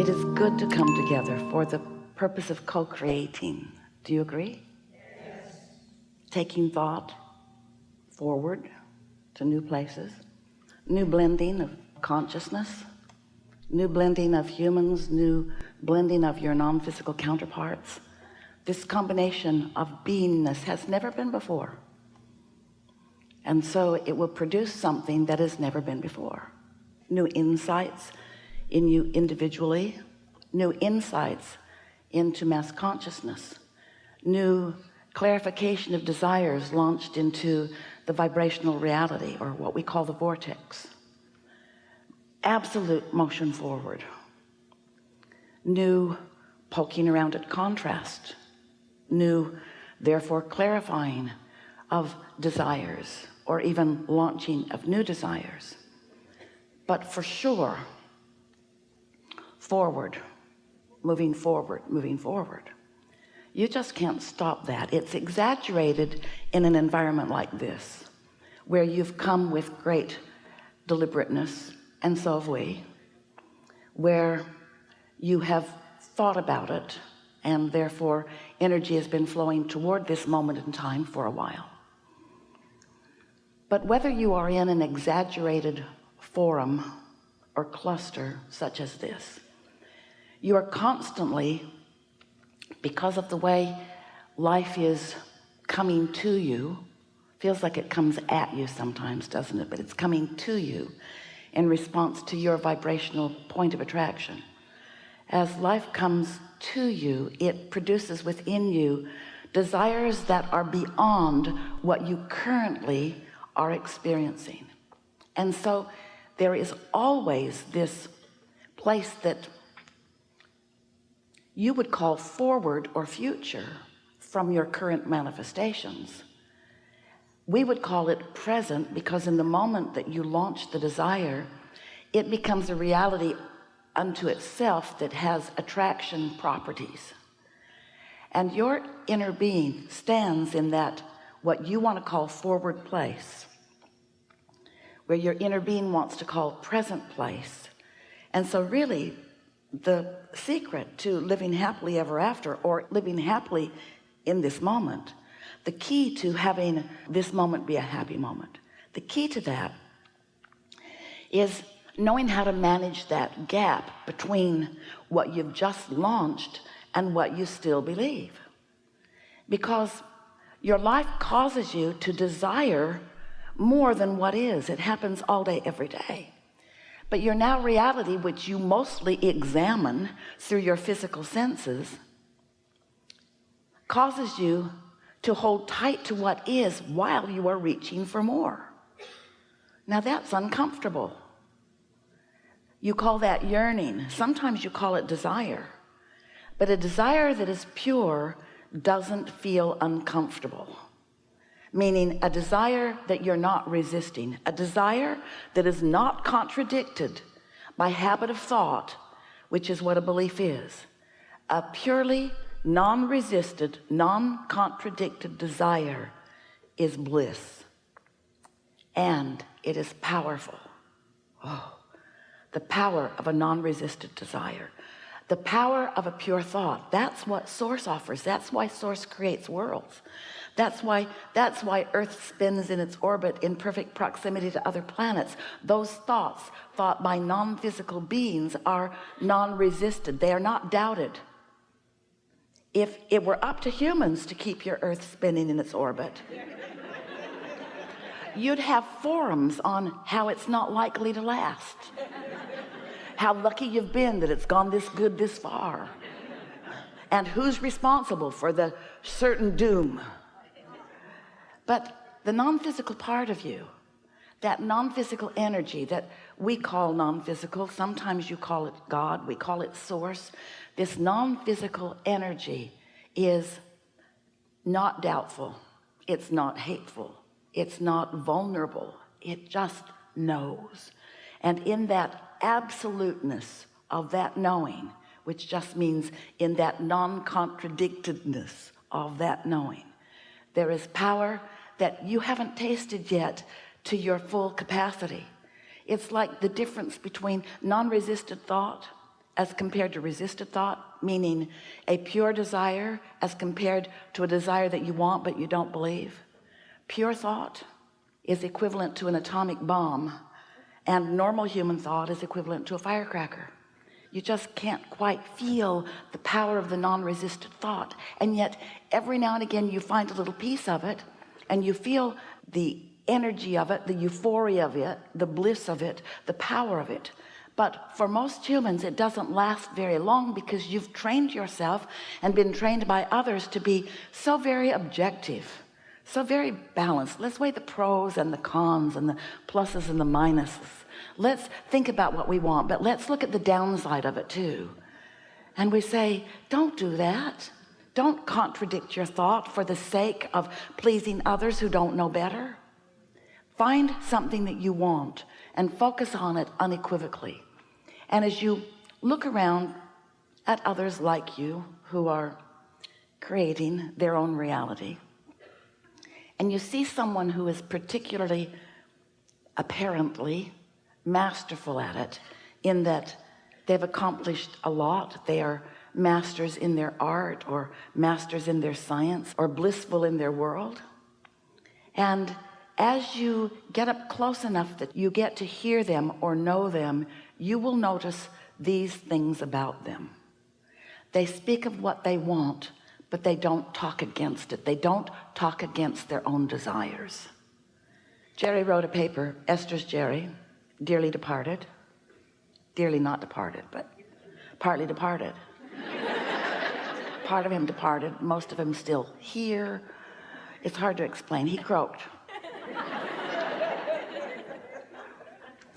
It is good to come together for the purpose of co-creating. Do you agree? Yes. Taking thought forward to new places, new blending of consciousness, new blending of humans, new blending of your non-physical counterparts. This combination of beingness has never been before, and so it will produce something that has never been before. New insights in you individually, new insights into mass consciousness, new clarification of desires launched into the vibrational reality, or what we call the vortex. Absolute motion forward, new poking around at contrast, new therefore clarifying of desires, or even launching of new desires. But for sure, forward, moving forward, moving forward. You just can't stop that. It's exaggerated in an environment like this, where you've come with great deliberateness, and so have we, where you have thought about it, and therefore energy has been flowing toward this moment in time for a while. But whether you are in an exaggerated forum or cluster such as this, you are constantly, because of the way life is coming to you, feels like it comes at you sometimes, doesn't it? But it's coming to you in response to your vibrational point of attraction. As life comes to you, it produces within you desires that are beyond what you currently are experiencing. And so there is always this place that you would call forward or future from your current manifestations. We would call it present, because in the moment that you launch the desire, it becomes a reality unto itself that has attraction properties. And your inner being stands in that, what you want to call forward place, where your inner being wants to call present place. And so really the secret to living happily ever after, or living happily in this moment, the key to having this moment be a happy moment, the key to that is knowing how to manage that gap between what you've just launched and what you still believe. Because your life causes you to desire more than what is. It happens all day, every day. But your now reality, which you mostly examine through your physical senses, causes you to hold tight to what is while you are reaching for more. Now that's uncomfortable. You call that yearning. Sometimes you call it desire. But a desire that is pure doesn't feel uncomfortable. Meaning a desire that you're not resisting, a desire that is not contradicted by habit of thought, which is what a belief is. A purely non-resisted, non-contradicted desire is bliss, and it is powerful. Oh, the power of a non-resisted desire, the power of a pure thought. That's what Source offers. That's why Source creates worlds. That's why Earth spins in its orbit in perfect proximity to other planets. Those thoughts thought by non-physical beings are non-resisted. They are not doubted. If it were up to humans to keep your Earth spinning in its orbit, you'd have forums on how it's not likely to last, how lucky you've been that it's gone this good this far, and who's responsible for the certain doom. But the non-physical part of you, that non-physical energy that we call non-physical, sometimes you call it God, we call it Source. This non-physical energy is not doubtful, it's not hateful, it's not vulnerable, it just knows. And in that absoluteness of that knowing, which just means in that non-contradictedness of that knowing, there is power that you haven't tasted yet to your full capacity. It's like the difference between non-resisted thought as compared to resisted thought, meaning a pure desire as compared to a desire that you want but you don't believe. Pure thought is equivalent to an atomic bomb, and normal human thought is equivalent to a firecracker. You just can't quite feel the power of the non-resisted thought, and yet every now and again you find a little piece of it and you feel the energy of it, the euphoria of it, the bliss of it, the power of it. But for most humans it doesn't last very long, because you've trained yourself and been trained by others to be so very objective, so very balanced. Let's weigh the pros and the cons and the pluses and the minuses. Let's think about what we want, but let's look at the downside of it too. And we say, don't do that. Don't contradict your thought for the sake of pleasing others who don't know better. Find something that you want and focus on it unequivocally. And as you look around at others like you who are creating their own reality, and you see someone who is particularly, apparently, masterful at it, in that they've accomplished a lot, they are masters in their art or masters in their science or blissful in their world, and as you get up close enough that you get to hear them or know them, you will notice these things about them. They speak of what they want, but they don't talk against it. They don't talk against their own desires. Jerry wrote a paper, Esther's Jerry, dearly departed, dearly not departed, but partly departed. Part of him departed, most of him still here. It's hard to explain. He croaked.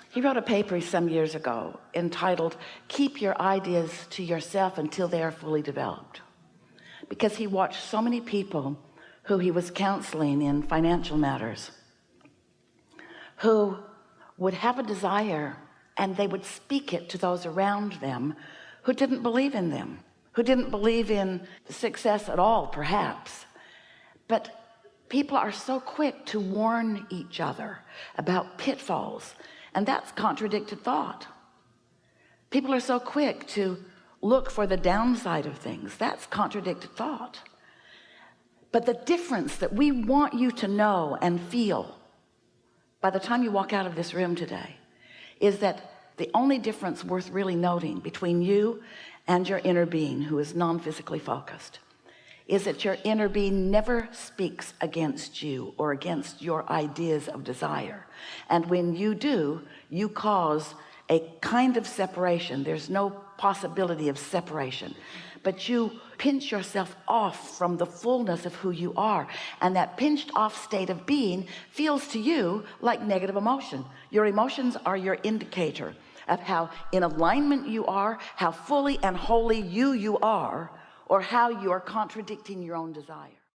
He wrote a paper some years ago entitled, "Keep Your Ideas to Yourself Until They Are Fully Developed," because he watched so many people who he was counseling in financial matters who would have a desire and they would speak it to those around them who didn't believe in them, who didn't believe in success at all, perhaps. But people are so quick to warn each other about pitfalls, and that's contradicted thought. People are so quick to look for the downside of things. That's contradicted thought. But the difference that we want you to know and feel by the time you walk out of this room today is that the only difference worth really noting between you and your inner being, who is non-physically focused, is that your inner being never speaks against you or against your ideas of desire. And when you do, you cause a kind of separation. There's no possibility of separation, but you pinch yourself off from the fullness of who you are. And that pinched off state of being feels to you like negative emotion. Your emotions are your indicator of how in alignment you are, how fully and wholly you are, or how you are contradicting your own desire.